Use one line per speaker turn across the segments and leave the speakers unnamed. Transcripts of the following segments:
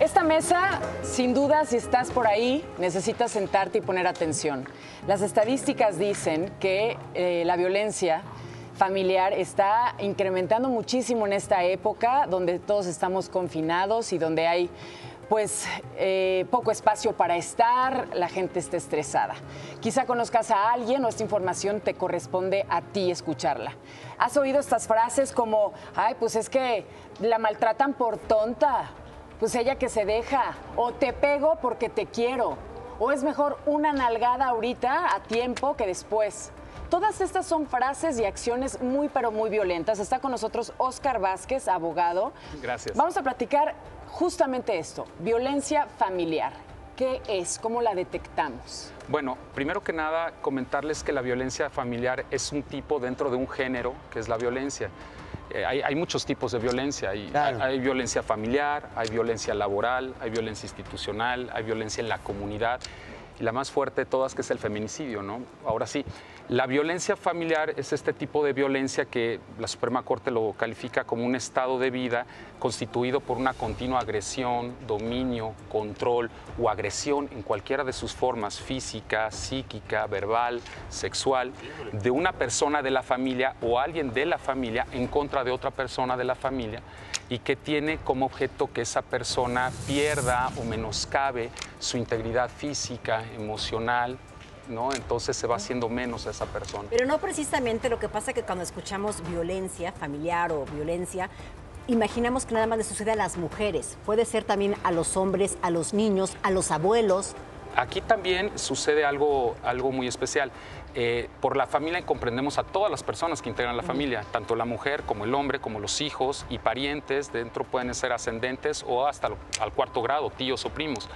Esta mesa, sin duda, si estás por ahí, necesitas sentarte y poner atención. Las estadísticas dicen que la violencia familiar está incrementando muchísimo en esta época, donde todos estamos confinados y donde hay poco espacio para estar, la gente está estresada. Quizá conozcas a alguien o esta información te corresponde a ti escucharla. ¿Has oído estas frases como, ay, pues es que la maltratan por tonta, pues ella que se deja, o te pego porque te quiero, o es mejor una nalgada ahorita a tiempo que después? Todas estas son frases y acciones muy, pero muy violentas. Está con nosotros Óscar Vázquez, abogado.
Gracias.
Vamos a platicar justamente esto, violencia familiar. ¿Qué es? ¿Cómo la detectamos?
Bueno, primero que nada, comentarles que la violencia familiar es un tipo dentro de un género, que es la violencia. Hay muchos tipos de violencia. Hay violencia familiar, hay violencia laboral, hay violencia institucional, hay violencia en la comunidad. Y la más fuerte de todas, que es el feminicidio, ¿no? Ahora sí, la violencia familiar es este tipo de violencia que la Suprema Corte lo califica como un estado de vida constituido por una continua agresión, dominio, control o agresión en cualquiera de sus formas, física, psíquica, verbal, sexual, de una persona de la familia o alguien de la familia en contra de otra persona de la familia, y que tiene como objeto que esa persona pierda o menoscabe su integridad física, emocional, ¿no? Entonces se va haciendo menos a esa persona.
Pero no precisamente. Lo que pasa que cuando escuchamos violencia familiar o violencia, imaginamos que nada más le sucede a las mujeres. Puede ser también a los hombres, a los niños, a los abuelos.
Aquí también sucede algo muy especial. Por la familia comprendemos a todas las personas que integran la familia, tanto la mujer como el hombre, como los hijos y parientes. Dentro pueden ser ascendentes o hasta al cuarto grado, tíos o primos.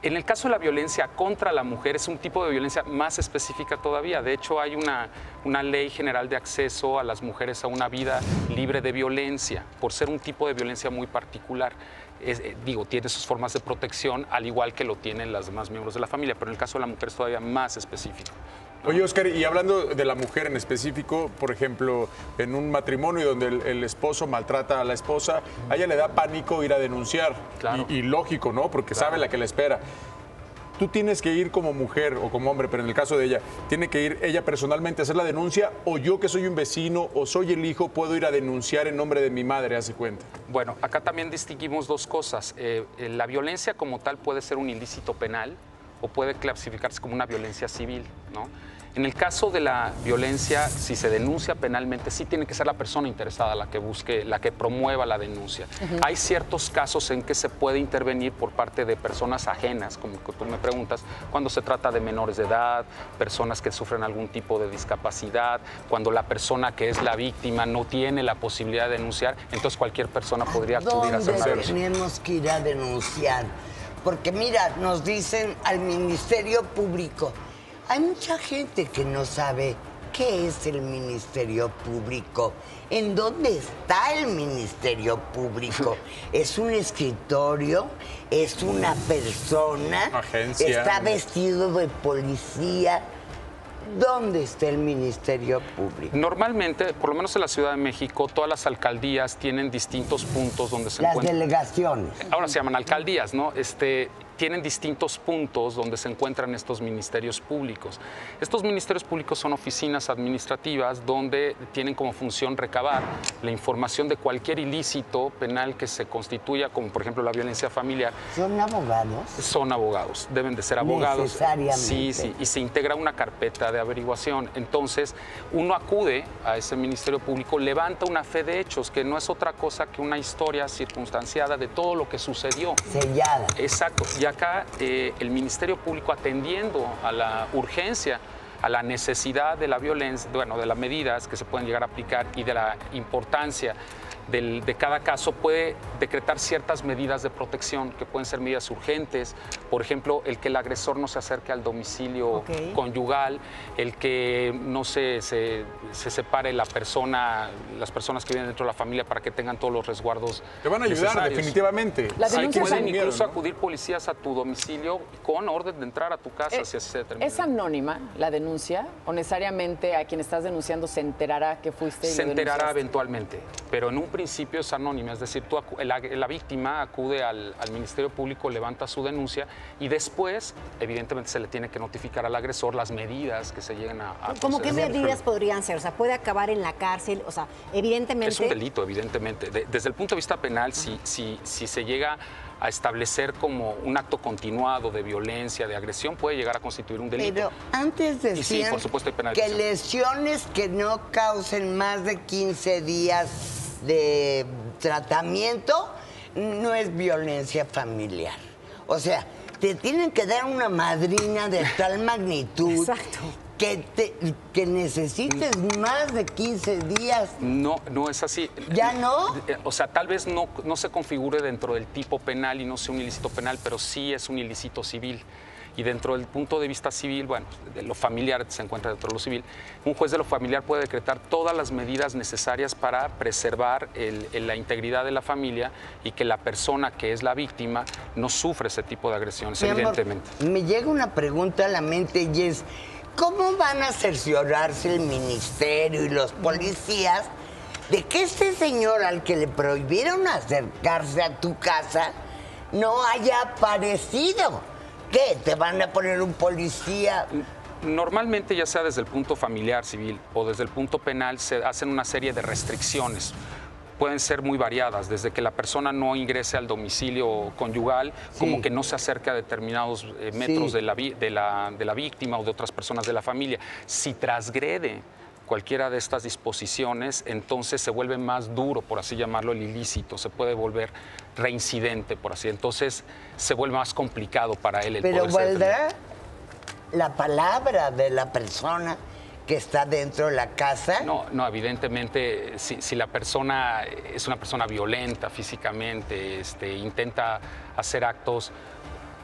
En el caso de la violencia contra la mujer es un tipo de violencia más específica todavía. De hecho, hay una ley general de acceso a las mujeres a una vida libre de violencia, por ser un tipo de violencia muy particular. Tiene sus formas de protección, al igual que lo tienen los demás miembros de la familia, pero en el caso de la mujer es todavía más específico.
Oye, Óscar, y hablando de la mujer en específico, por ejemplo, en un matrimonio donde el esposo maltrata a la esposa, a ella le da pánico ir a denunciar.
Claro.
Y lógico, ¿no? Porque sabe la que la espera. Tú tienes que ir como mujer o como hombre, pero en el caso de ella, ¿tiene que ir ella personalmente a hacer la denuncia, o yo, que soy un vecino o soy el hijo, puedo ir a denunciar en nombre de mi madre? Hace cuenta.
Bueno, acá también distinguimos dos cosas. La violencia como tal puede ser un ilícito penal o puede clasificarse como una violencia civil, ¿no? En el caso de la violencia, si se denuncia penalmente, sí tiene que ser la persona interesada la que busque, la que promueva la denuncia. Hay ciertos casos en que se puede intervenir por parte de personas ajenas, como que tú me preguntas, cuando se trata de menores de edad, personas que sufren algún tipo de discapacidad, cuando la persona que es la víctima no tiene la posibilidad de denunciar, entonces cualquier persona podría acudir a hacer una denuncia.
Tenemos que ir a denunciar? Porque mira, nos dicen al Ministerio Público. Hay mucha gente que no sabe qué es el Ministerio Público. ¿En dónde está el Ministerio Público? ¿Es un escritorio? ¿Es una persona?
Agencia.
¿Está vestido de policía? ¿Dónde está el Ministerio Público?
Normalmente, por lo menos en la Ciudad de México, todas las alcaldías tienen distintos puntos donde se encuentran.
Las delegaciones.
Ahora se llaman alcaldías, ¿no? Tienen distintos puntos donde se encuentran estos ministerios públicos. Estos ministerios públicos son oficinas administrativas donde tienen como función recabar la información de cualquier ilícito penal que se constituya, como por ejemplo la violencia familiar.
¿Son abogados?
Son abogados, deben de ser abogados.
Necesariamente.
Sí, y se integra una carpeta de averiguación. Entonces, uno acude a ese ministerio público, levanta una fe de hechos, que no es otra cosa que una historia circunstanciada de todo lo que sucedió.
Sellada.
Exacto. Y acá el Ministerio Público, atendiendo a la urgencia, a la necesidad de la violencia, bueno, de las medidas que se pueden llegar a aplicar y de la importancia de cada caso, puede decretar ciertas medidas de protección que pueden ser medidas urgentes. Por ejemplo, el que el agresor no se acerque al domicilio conyugal, el que no se separe las personas que viven dentro de la familia para que tengan todos los resguardos.
Te van a ayudar
necesarios.
definitivamente.
Pueden incluso acudir policías a tu domicilio con orden de entrar a tu casa si así se determina.
¿Es anónima la denuncia o necesariamente a quien estás denunciando se enterará que fuiste y
se
lo
enterará
denunciaste?
eventualmente, pero en un principio es anónima, es decir, la víctima acude al Ministerio Público, levanta su denuncia y después, evidentemente, se le tiene que notificar al agresor las medidas que se lleguen a
¿Cómo qué medidas podrían ser? O sea, ¿puede acabar en la cárcel? O sea, evidentemente...
Es un delito, evidentemente. Desde el punto de vista penal, si se llega a establecer como un acto continuado de violencia, de agresión, puede llegar a constituir un delito.
Pero antes decían
sí, por supuesto, hay penalización.
que lesiones que no causen más de 15 días de tratamiento no es violencia familiar. O sea, te tienen que dar una madrina de tal magnitud.
Exacto.
Que necesites más de 15 días.
No es así.
¿Ya no?
O sea, tal vez no se configure dentro del tipo penal y no sea un ilícito penal, pero sí es un ilícito civil. Y dentro del punto de vista civil, bueno, de lo familiar se encuentra dentro de lo civil, un juez de lo familiar puede decretar todas las medidas necesarias para preservar la integridad de la familia y que la persona que es la víctima no sufre ese tipo de agresiones, evidentemente.
Me llega una pregunta a la mente y es, ¿cómo van a cerciorarse el ministerio y los policías de que este señor al que le prohibieron acercarse a tu casa no haya aparecido? ¿Qué? ¿Te van a poner un policía?
Normalmente, ya sea desde el punto familiar, civil o desde el punto penal, se hacen una serie de restricciones. Pueden ser muy variadas, desde que la persona no ingrese al domicilio conyugal, como que no se acerque a determinados metros de la víctima o de otras personas de la familia. Si transgrede cualquiera de estas disposiciones, entonces se vuelve más duro, por así llamarlo, el ilícito, se puede volver reincidente, por así. Entonces se vuelve más complicado para él el
Pero
poder
¿valdrá la palabra de la persona que está dentro de la casa?
No, evidentemente, si la persona es una persona violenta físicamente, intenta hacer actos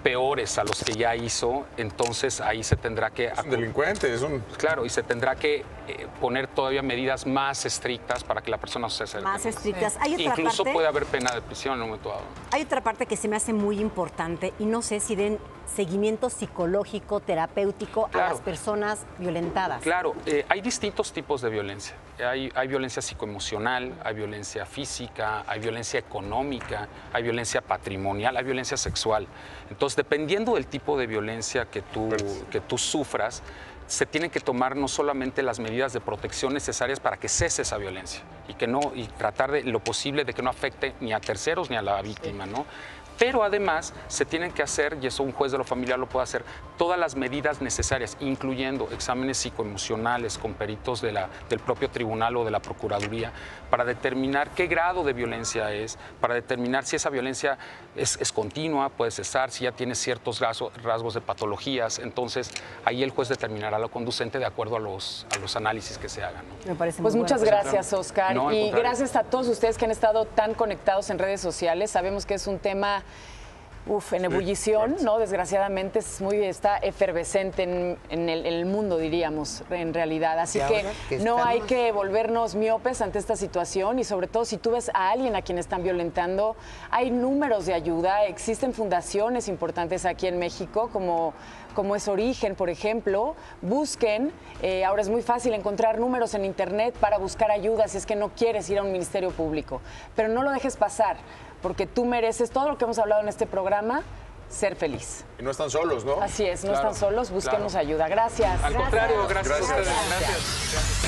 peores a los que ya hizo, entonces ahí se tendrá que...
Es un delincuente, es un...
Claro, y se tendrá que poner todavía medidas más estrictas para que la persona no se acerque.
Más estrictas. Hay otra
Incluso
parte,
puede haber pena de prisión en un momento dado.
Hay otra parte que se me hace muy importante y no sé si den seguimiento psicológico, terapéutico a las personas violentadas.
Claro, hay distintos tipos de violencia. Hay violencia psicoemocional, hay violencia física, hay violencia económica, hay violencia patrimonial, hay violencia sexual. Entonces, dependiendo del tipo de violencia que tú sufras, se tienen que tomar no solamente las medidas de protección necesarias para que cese esa violencia y tratar de lo posible de que no afecte ni a terceros ni a la víctima, ¿no? Pero además se tienen que hacer, y eso un juez de lo familiar lo puede hacer, todas las medidas necesarias, incluyendo exámenes psicoemocionales con peritos del propio tribunal o de la Procuraduría, para determinar qué grado de violencia es, para determinar si esa violencia es continua, puede cesar, si ya tiene ciertos rasgos de patologías. Entonces, ahí el juez determinará lo conducente de acuerdo a los análisis que se hagan, ¿no?
Me parece
pues
muy
muchas
bueno.
gracias, Oscar.
No,
y gracias a todos ustedes que han estado tan conectados en redes sociales. Sabemos que es un tema en ebullición, ¿no? Desgraciadamente está efervescente en el mundo, diríamos, en realidad. Así que no hay que volvernos miopes ante esta situación y sobre todo si tú ves a alguien a quien están violentando, hay números de ayuda, existen fundaciones importantes aquí en México como es Origen, por ejemplo. Busquen, ahora es muy fácil encontrar números en internet para buscar ayuda si es que no quieres ir a un ministerio público, pero no lo dejes pasar, porque tú mereces todo lo que hemos hablado en este programa, ser feliz.
Y no están solos, ¿no?
Así es, no están solos, busquemos ayuda. Gracias.
Al contrario, gracias a ustedes. Gracias.